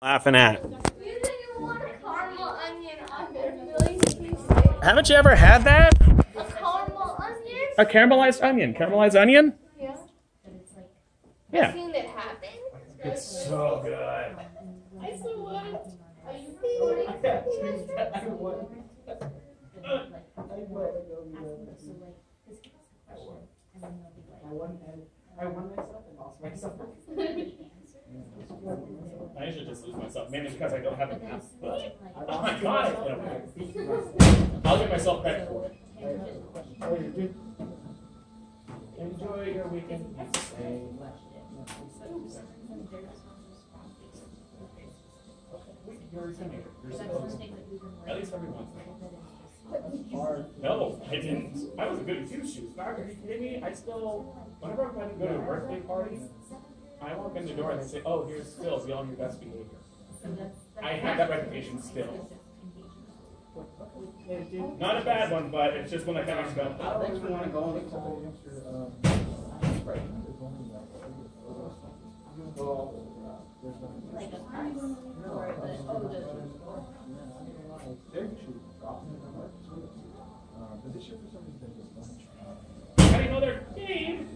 Laughing at. You didn't want a caramel onion on there, really? Cheesesteak. Haven't you ever had that? A caramel onion? A caramelized onion. Caramelized onion? Yeah. Yeah. I've seen it happen. It's so good. I still want. Are you I won myself and lost myself. I should just lose myself, mainly because I don't have an app. Oh my god! I'll give myself credit for it. Enjoy your weekend. At least every once in a while. No, I didn't. I was a good at shoes. Are you kidding me? I still, whenever I'm going to go to a birthday party, I walk in the door and they say, "Oh, here's Phil, be on your best behavior." I have that reputation still. Not a bad one, but it's just when I kind of go, I don't actually want to go on the call. Like a price or How do you know their game?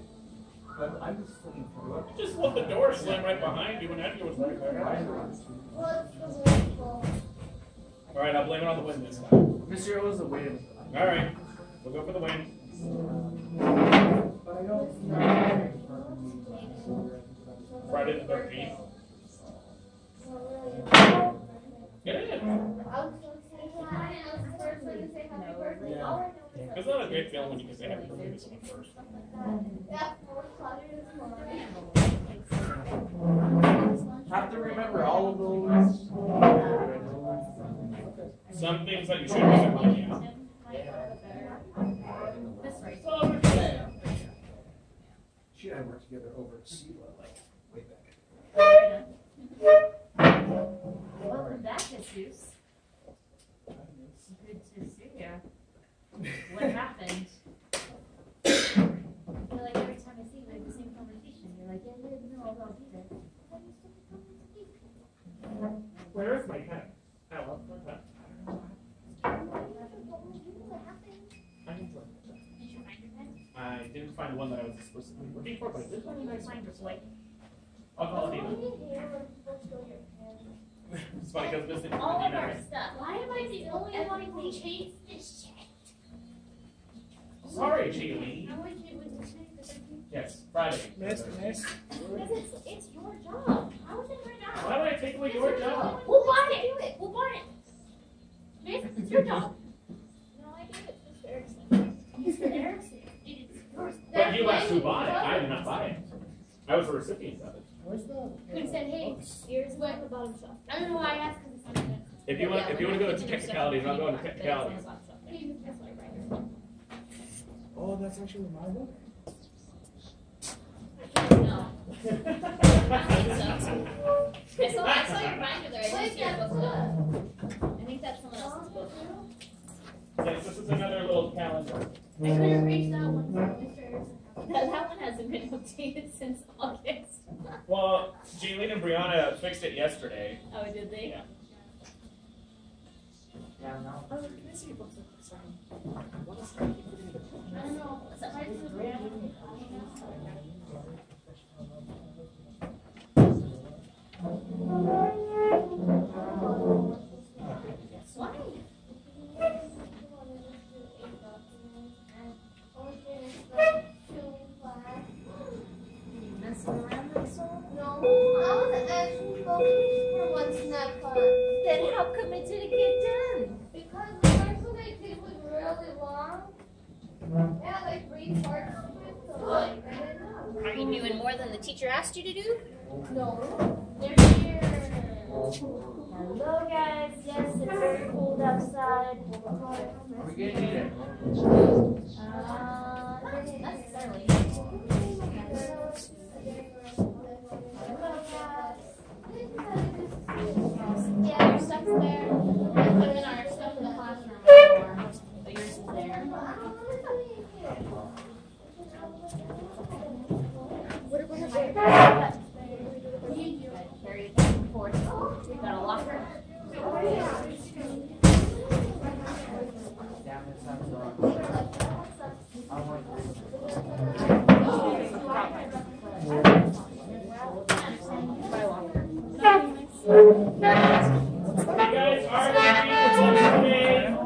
Just let the door slam right behind you and Edgar was right there. Alright, I'll blame it on the wind this time. Monsieur, it was the wind. Alright, we'll go for the wind. Friday the 13th. Get in. It's not a great feeling when you can say happy birthday to someone first. Have to remember all of those. Some things that you should remember, yeah. She and I worked together over at SELA, like, way back. welcome back, Jesus. Good to see you. What happened? I feel like every time I see you, we have the same conversation. You're like, yeah, no, I'll be there. Where is my pen? I love my pen. I didn't find the one that I was explicitly looking for, but I did find a nice one. I'll call it Dina. It's funny because this is All of our stuff. Why am I the only one who changed this shit? Sorry, Jaylee. I wish it was the 13th. Yes, Friday. Nice. Because it's your job. How is it my job? Why would I take away your job? Who bought it? Who bought it? Miss, it's your job. No, I gave it to Mr. Erickson. Mr. Erickson? It is yours. But you asked who bought it. I did not buy it. I was the recipient of it. Who said, hey, here's what on the bottom shelf. I don't know why I asked because it's not good. If you want to go into technicalities, I'll go into technicalities. Oh, that's actually my book? No. I saw your binder there. I didn't see your book though. I think that's someone else's book. Yes, this is another little calendar. I couldn't reach that one from Mr. Erickson. That one hasn't been updated since August. Well, Jeanine and Brianna fixed it yesterday. Oh, did they? Yeah. Yeah, no. Oh, can I see your book? Sorry. What is that? I don't know. Is that right? Then how come it didn't get done? Because the first one I did was really long. It had like 3 parts to it, so like, I didn't know. Are you doing more than the teacher asked you to do? No. They're here. Hello guys, yes, it's very cold outside. Are we getting it? Not necessarily. Yeah, your stuff's there. We put in our stuff in the classroom. But yours is there. What about Carry it back and forth. guys are going today.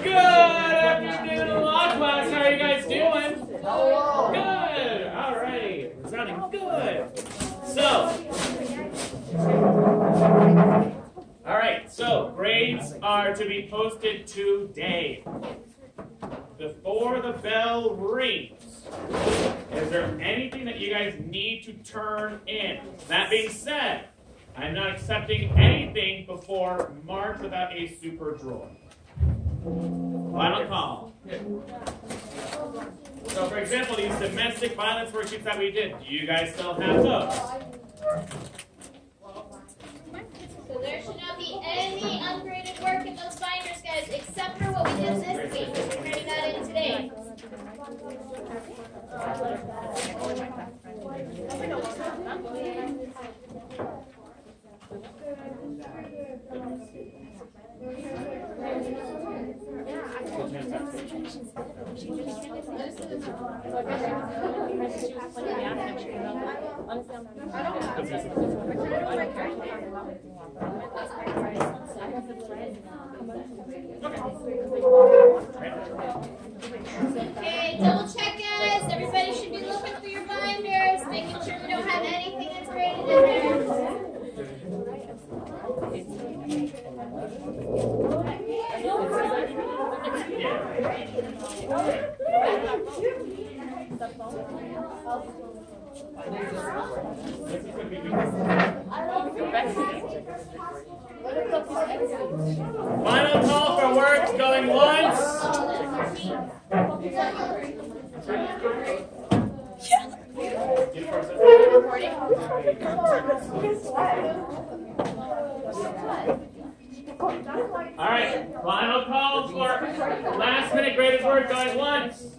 Good afternoon, law class. How are you guys doing? Good. All right. Sounding good. So grades are to be posted today. Before the bell rings, is there anything that you guys need to turn in? That being said, I'm not accepting anything before March without a super drawer. Final call. So for example, these domestic violence worksheets that we did, do you guys still have those? So there should not be any ungraded work in those binders, guys, except for what we did this week. We're turning that in today. Okay, double check, guys. Everybody should be looking for your binders, making sure we don't have anything that's graded in there. Final call for works going once. All right, final call for last minute graded work going once.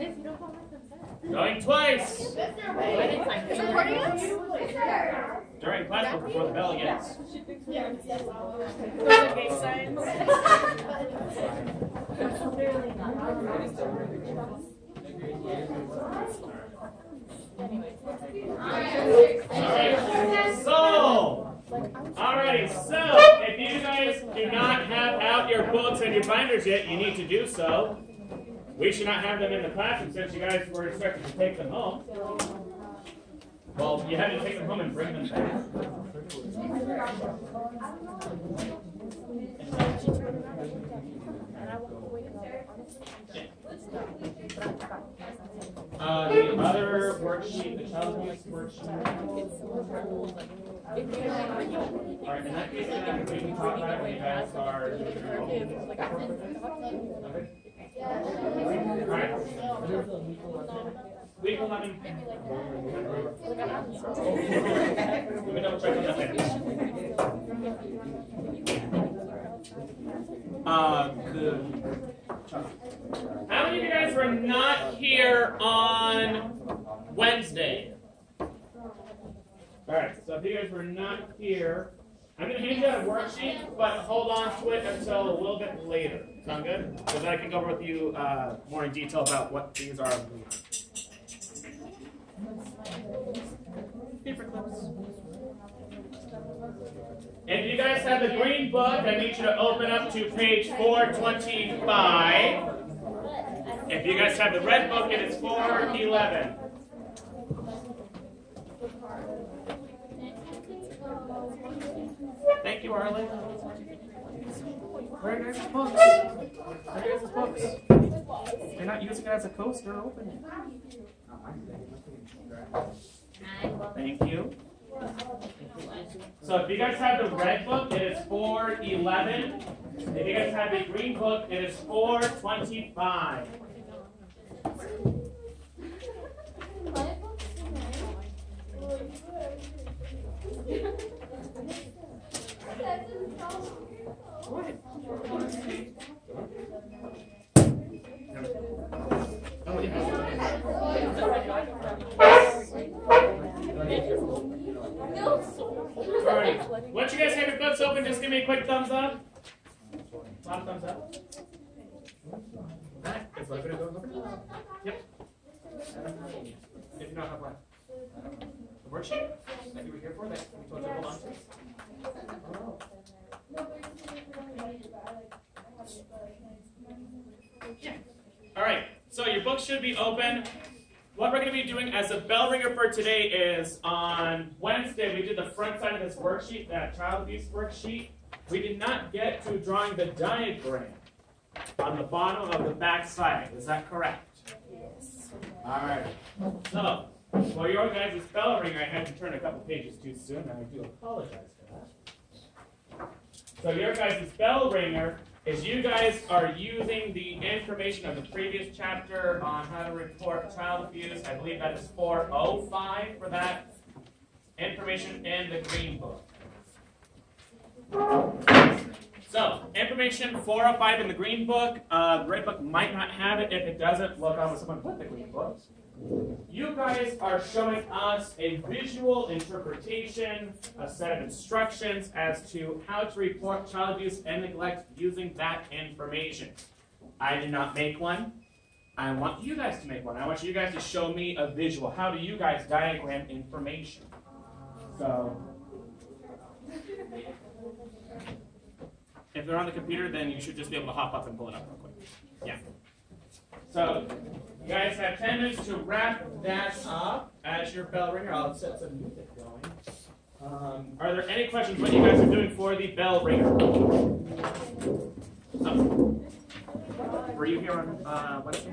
Going twice. During class or before the bell gets. Alrighty, so if you guys do not have out your books and your binders yet, you need to do so. We should not have them in the classroom since you guys were expected to take them home. Well, you had to take them home and bring them back. The other worksheet, the child's voice worksheet. Alright, in that case, then we can talk about it when you guys are okay. Alright. Week 11. Let me double check on how many of you guys were not here on Wednesday? Alright, so if you guys were not here I'm going to hand you out a worksheet, but hold on to it until a little bit later. Sound good? So then I can go over with you more in detail about what these are. Paper clips. And if you guys have the green book, I need you to open up to page 425. If you guys have the red book, it is 411. Thank you, Arlie. Where are your guys' books? Where are your guys' books? If you're not using it as a coaster, open it. Thank you. So if you guys have the red book, it is 411. If you guys have the green book, it is 425. What? Oh, yeah. Alright. Once you guys have your books open, just give me a quick thumbs up. A lot of thumbs up. Alright. Is life gonna go over? Yep. If you don't have one. The worksheet that you were here for, that we told you to hold on to. Yeah. Alright, so your book should be open. What we're going to be doing as a bell ringer for today is on Wednesday we did the front side of this worksheet, that child abuse worksheet. We did not get to drawing the diagram on the bottom of the back side. Is that correct? Yes. Alright. So, for your guys' bell ringer, I had to turn a couple pages too soon, and I do apologize for that. So your guys' bell ringer is you guys are using the information of the previous chapter on how to report child abuse. I believe that is 405 for that information in the green book. So, information 405 in the green book. The red book might not have it. If it doesn't, look on with someone with the green book. You guys are showing us a visual interpretation, a set of instructions as to how to report child abuse and neglect using that information. I did not make one. I want you guys to make one. I want you guys to show me a visual. How do you guys diagram information? So, if they're on the computer, then you should just be able to hop up and pull it up real quick. Yeah. So, you guys have 10 minutes to wrap that up as your bell ringer. I'll set some music going. Are there any questions what you guys are doing for the bell ringer? So, were you here on Wednesday?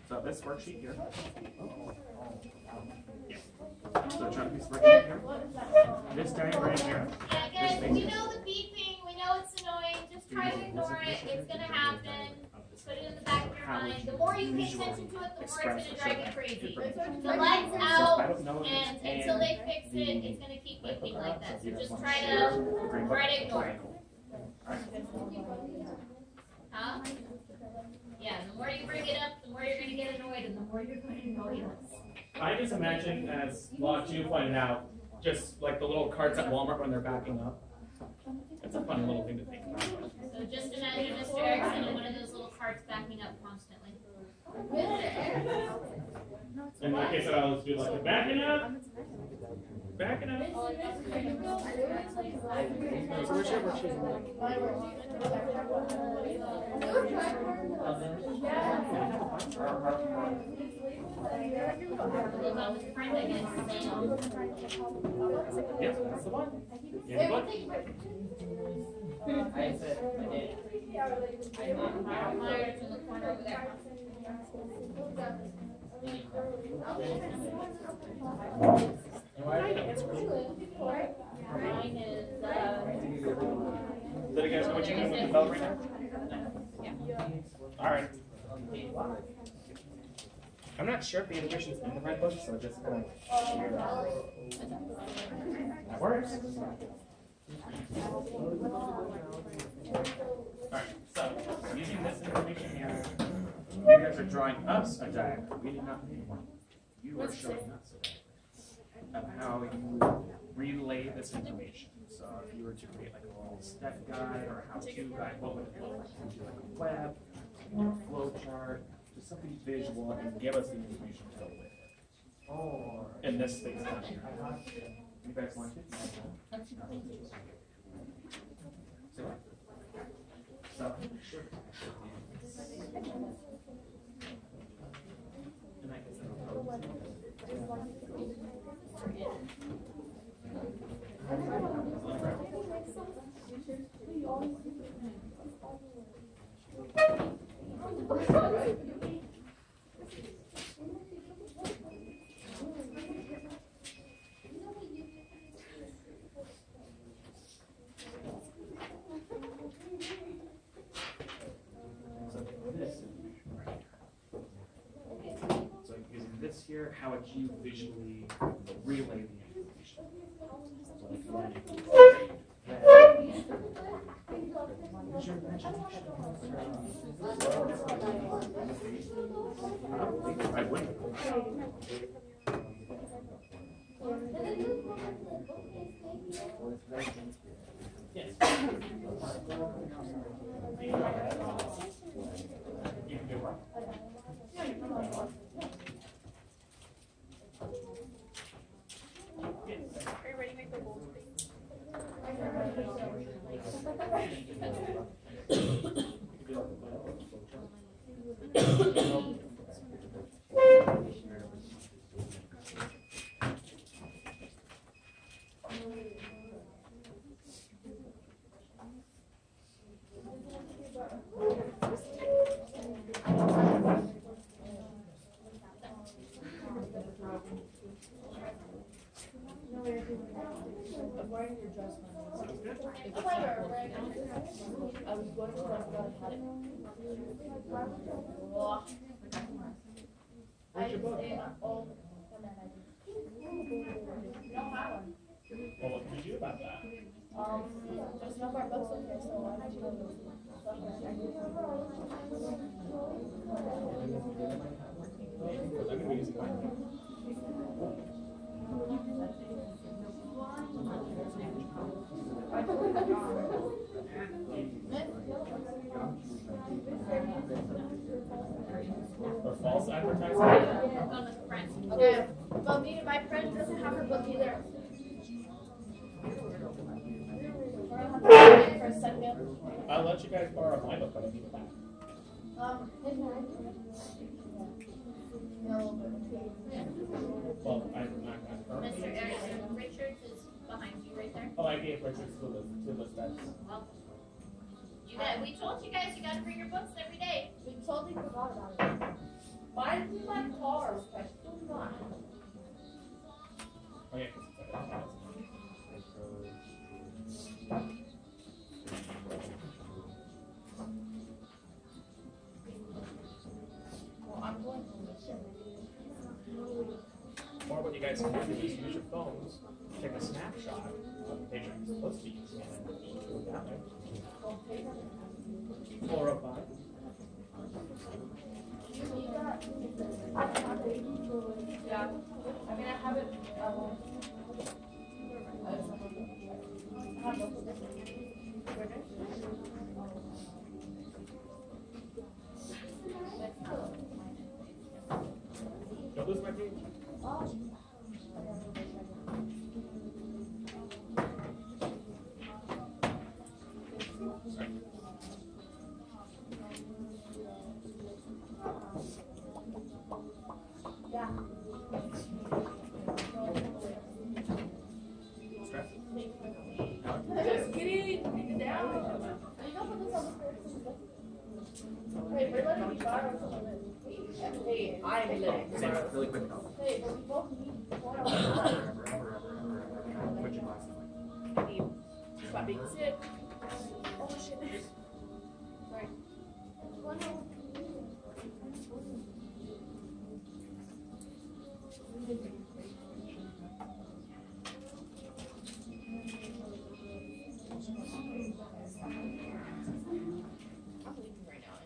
So this worksheet here. Yeah. So try to piece worksheet here. This diagram here. Yeah, guys, we know the beeping. We know it's annoying. Just try to ignore it. It's going to happen. Put it in the back of your mind. The more you pay attention to it, the more it's going to drive you crazy. The lights out, and until they fix it, it's going to keep beeping like that. So just try to ignore it. Huh? Yeah, the more you bring it up, the more you're going to get annoyed, and the more you're going to annoy us. I just imagine, as Lot 2 pointed out, just like the little carts at Walmart when they're backing up. It's a fun little thing to think about. So just imagine Mr. Erickson in one of those little carts backing up constantly. In my case, I always do like backing up. Backing up. So where's your worksheet? Look on the front, I guess. Yes, that's the one. Yeah, what? I said I did. Myers in the corner over there. Mine is, So do you guys know what you're doing with the bell ringer? All right. I'm not sure if the information is in the red book, so just kind of figure it out. That works. Alright, so using this information here, you guys are drawing us a diagram. We did not make one. You are showing us a diagram of how you relay this information. So So if you were to create like a little step guide or a how-to guide, what would it look like? Would you like a web, a flow chart, just something visual, and give us the information to go with it. Oh. In this space down here. You guys want it? Say what? So, sure. And I can send So using this here, how would you visually relay the information? Use your imagination. I wouldn't. Yes. You can do what? Are you ready to make the goals, please? Well, what can you do about that? There's no more books in here, so why don't you Because I'm going to be using mine. Or false advertising. I'm going with a friend. Okay, well, my friend doesn't have her book either. For a second. I'll let you guys borrow my book, but I need it back. No. Well, I'm not going to. Mr. Erickson Richards is behind you right there. Oh, I gave Richard to the specs. Well, we told you guys you got to bring your books every day. We totally forgot about it. Why did we buy cars? I still not. Oh, yeah. Well, I'm going to listen. Or what you guys can do is use your phones, take a snapshot of the picture you're supposed to use, and then just go down there. 405. I have it. Yeah. I mean, I have it. Don't lose my page. Yeah. Stress. Just kidding. Down. You don't put this on the first. Wait, we're letting you borrow some of it. Hey, I'm letting you Say borrow. really quick note. Hey, but we both need one. Put your glasses on. Stop being sick. Oh shit. Sorry. I'm leaving right now.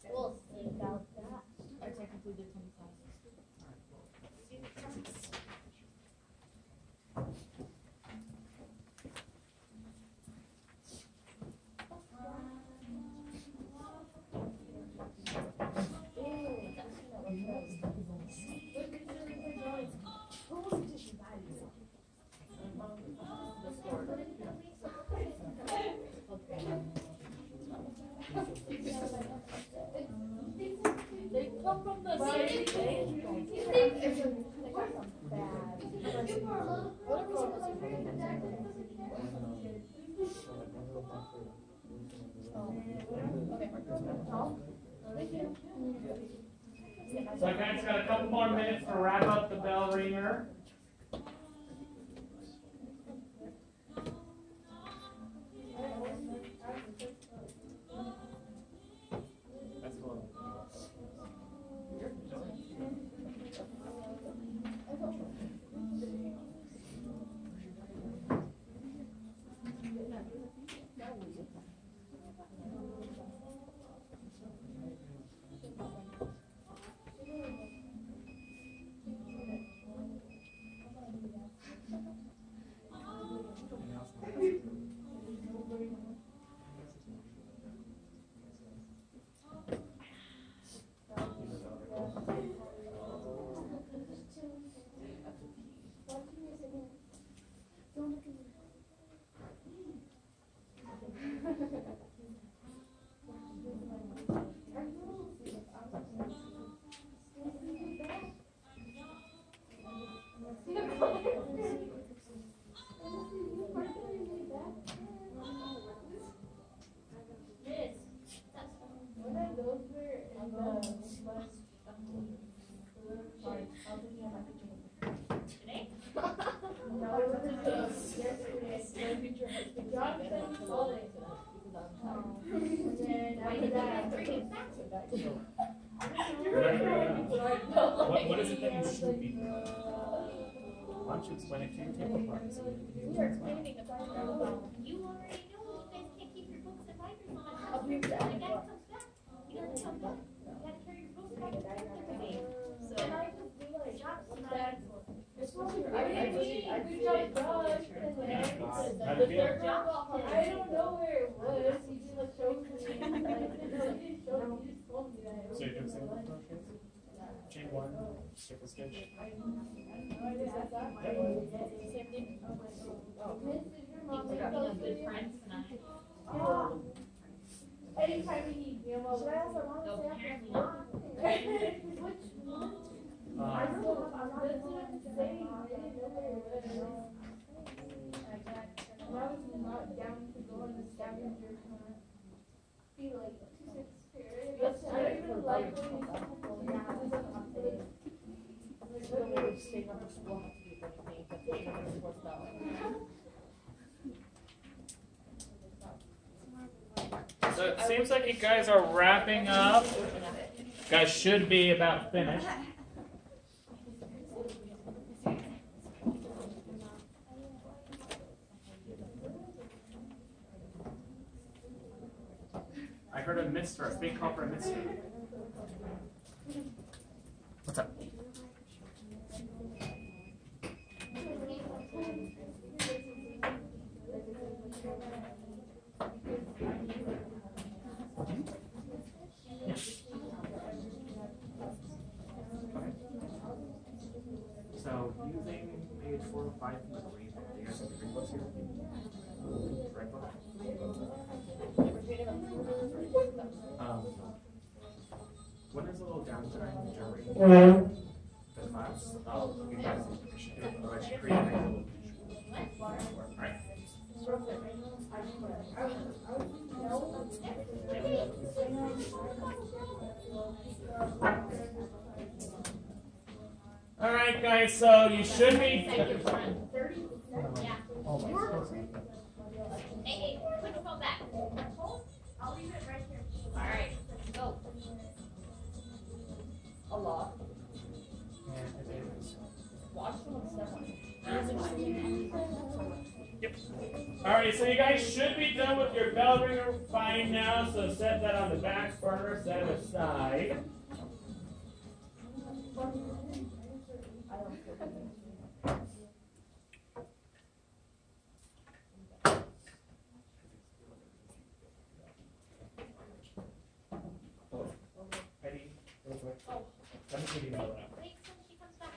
We'll see about that. So I guys got a couple more minutes to wrap up the bell ringer. What is it that you should be doing? Why don't you explain it to your table partner so we can We use were it as well? explaining the part about you already know you guys can't keep your books and bikers on. I'll be back. When the guy comes back, you gotta come back. You gotta carry your books and bikers back every day. So, And I just feel like shop that. sometimes. It's probably we jumped brush and then How do you feel? I don't know where it was. He just like showed me. Like, he didn't show me. He just told me that. So you're doing single crochet? Chain one, circle stitch. I asked that. Same thing. I was like, oh, Miss, is your mom We're gonna being go good to friends tonight. Anytime we need you, I'm should I ask my mom So to say apparently after not. Which one? I don't know. I'm not saying. I didn't know where it was. I was not down to go on the scavenger hunt. Be like, yes, I don't even like going to So it seems like you guys are wrapping up. You guys should be about finished. I heard a mister, a fake call for a mister. What's up? So using page 405 from the green book, do you guys have the green books here? Red book? When there's a little downtime during the class, you guys should create a little visual. Alright? Alright guys, so you should be... Yeah. Hey, put your phone back. I'll leave it right here. Alright, go. a lot. Watch someone step on it. Yep. Alright, so you guys should be done with your bell ringer fine now, so set that on the back burner, set it aside. Eddie, real quick. Let me give you another one. Wait till she comes back.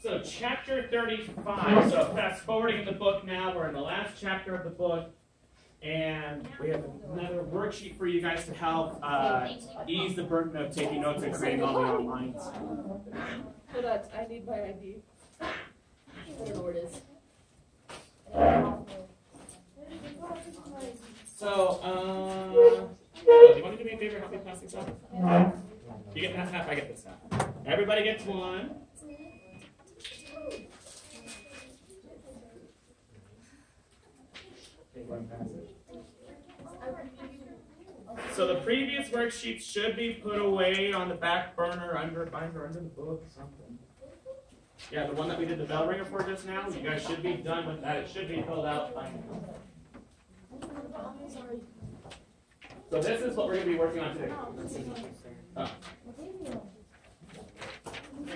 So chapter 35, so fast forwarding the book now, we're in the last chapter of the book, and we have another worksheet for you guys to help ease the burden of taking notes and creating all the online. So that's, I need my ID. I don't know where it is. So, oh, do you want to do me a favor? Help me pass these out. You get that half. I get this half. Everybody gets one. So the previous worksheets should be put away on the back burner, under binder, under the book, something. Yeah, the one that we did the bell ringer for just now. You guys should be done with that. It should be filled out by now. So this is what we're going to be working on today. Oh.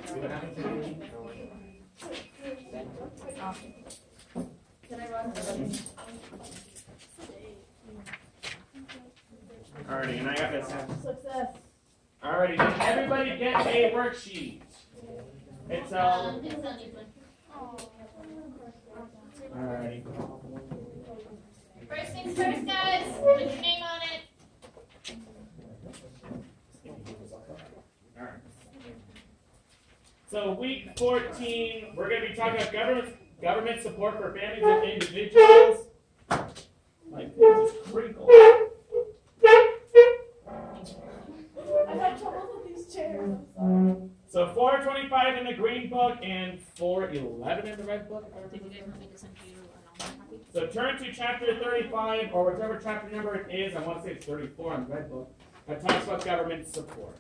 See what happened today? Can I run? Alrighty, and I got this. Success. Alrighty, did everybody get a worksheet? It's It's on these ones. Alrighty. First things first, guys. Put your name on it. Alright. So week 14, we're going to be talking about government support for families and individuals. Like this is crinkle. I had trouble with these chairs. I'm sorry. So 425 in the green book and 411 in the red book. Did you guys want me to send you an online copy? So turn to chapter 35, or whichever chapter number it is. I want to say it's 34 in the red book. That talks about government support.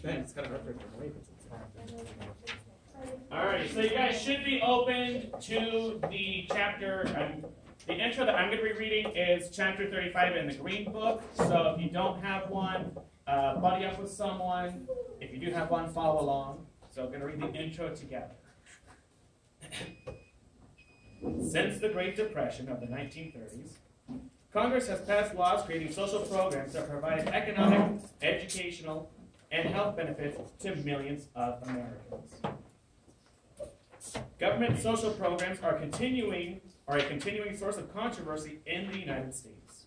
Man, it's got a record for way. Alright, so you guys should be open to the chapter. The intro that I'm going to be reading is chapter 35 in the green book. So if you don't have one, buddy up with someone. If you do have one, follow along. So I'm going to read the intro together. Since the Great Depression of the 1930s, Congress has passed laws creating social programs that provide economic, educational, and health benefits to millions of Americans. Government social programs are a continuing source of controversy in the United States.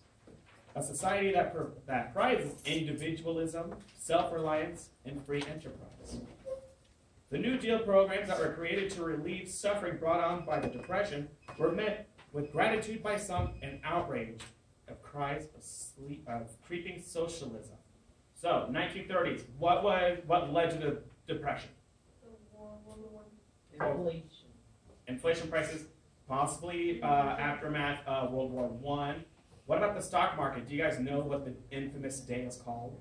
A society that prizes individualism, self-reliance, and free enterprise. The New Deal programs that were created to relieve suffering brought on by the Depression were met with gratitude by some and outrage of cries of creeping socialism. So, 1930s, what led to the Depression? Inflation prices, possibly aftermath of World War I. What about the stock market? Do you guys know what the infamous day is called?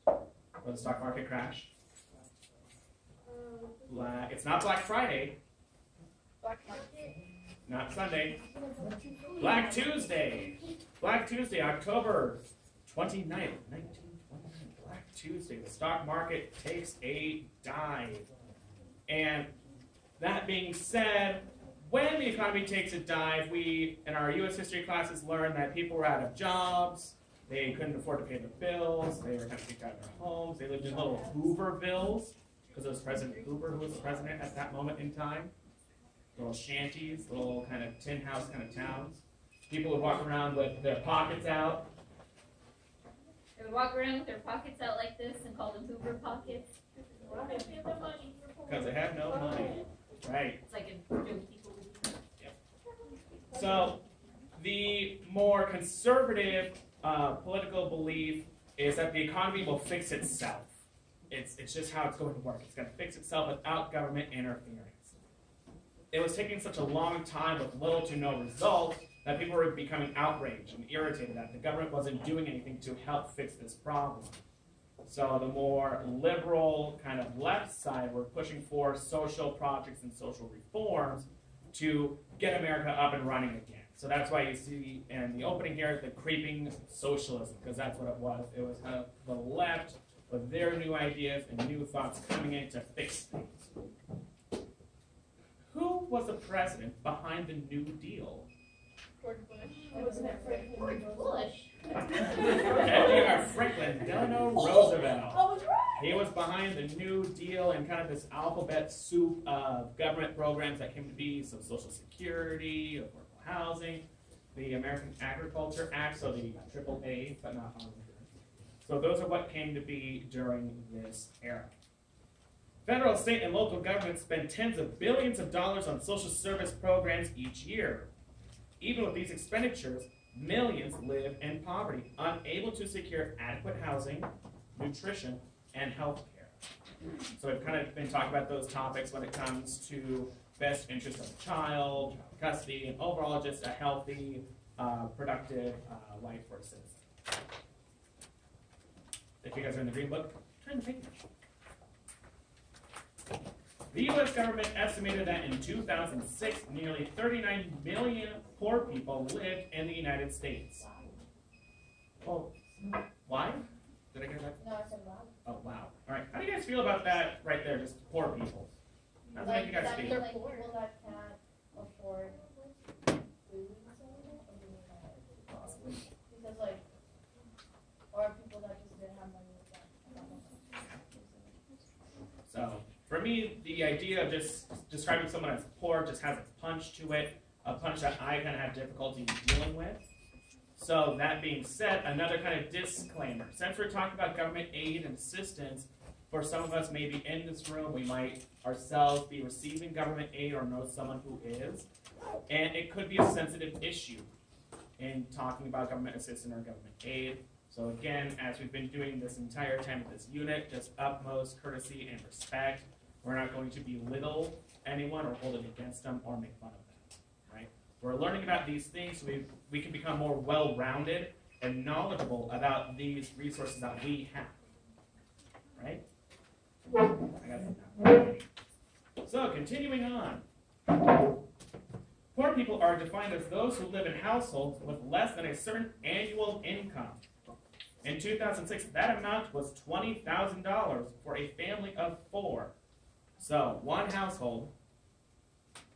Where the stock market crashed? It's not Black Friday. Black Market. Not Sunday. Black Tuesday. Black Tuesday, October 29th, 1929. Black Tuesday. The stock market takes a dive. And that being said, when the economy takes a dive, we, in our U.S. history classes, learned that people were out of jobs. They couldn't afford to pay their bills. They were kind of kicked out of their homes. They lived in little Hoovervilles, because it was President Hoover who was president at that moment in time. Little shanties, little kind of tin house kind of towns. People would walk around with their pockets out. They would walk around with their pockets out like this and call them Hoover pockets. Because they have no money. Right. It's like a joke people would do. So, the more conservative political belief is that the economy will fix itself. It's just how it's going to work. It's going to fix itself without government interference. It was taking such a long time with little to no result that people were becoming outraged and irritated that the government wasn't doing anything to help fix this problem. So the more liberal kind of left side were pushing for social projects and social reforms to get America up and running again. So that's why you see in the opening here the creeping socialism, because that's what it was. It was kind of the left with their new ideas and new thoughts coming in to fix things. Who was the president behind the New Deal? George Bush. Wasn't it Franklin? Bush. FDR, Franklin Delano Roosevelt. I was right. He was behind the New Deal and kind of this alphabet soup of government programs that came to be, so Social Security, affordable housing. the American Agriculture Act, so the AAA, but not farm insurance. So those are what came to be during this era. Federal, state, and local governments spend tens of billions of dollars on social service programs each year. Even with these expenditures, millions live in poverty, unable to secure adequate housing, nutrition, and health care. So we've kind of been talking about those topics when it comes to best interest of the child, custody, and overall just a healthy, productive life for a citizen. If you guys are in the green book, turn the page. The U.S. government estimated that in 2006, nearly 39 million poor people lived in the United States. Well, why? Did I get that? No, I said wow. Oh, wow. All right. How do you guys feel about that right there, just poor people? How does it make you guys that feel? they're like people that can't afford food or something? Possibly. Because like, or people that just didn't have money with that. So, for me, the idea of just describing someone as poor just has a punch to it, a punch that I kind of have difficulty dealing with. So, that being said, another kind of disclaimer. Since we're talking about government aid and assistance, for some of us maybe in this room, we might ourselves be receiving government aid or know someone who is. And it could be a sensitive issue in talking about government assistance or government aid. So again, as we've been doing this entire time with this unit, just utmost courtesy and respect. We're not going to belittle anyone or hold it against them or make fun of them, right? We're learning about these things so we can become more well-rounded and knowledgeable about these resources that we have, right? So, continuing on. Poor people are defined as those who live in households with less than a certain annual income. In 2006, that amount was $20,000 for a family of 4. So, one household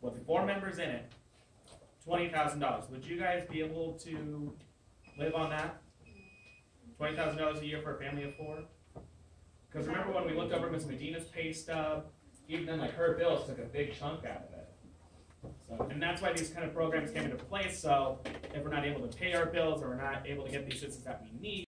with 4 members in it, $20,000. Would you guys be able to live on that? $20,000 a year for a family of 4? Because remember when we looked over Ms. Medina's pay stub, even then like her bills took a big chunk out of it. So, and that's why these kind of programs came into place. So if we're not able to pay our bills or we're not able to get the assistance that we need,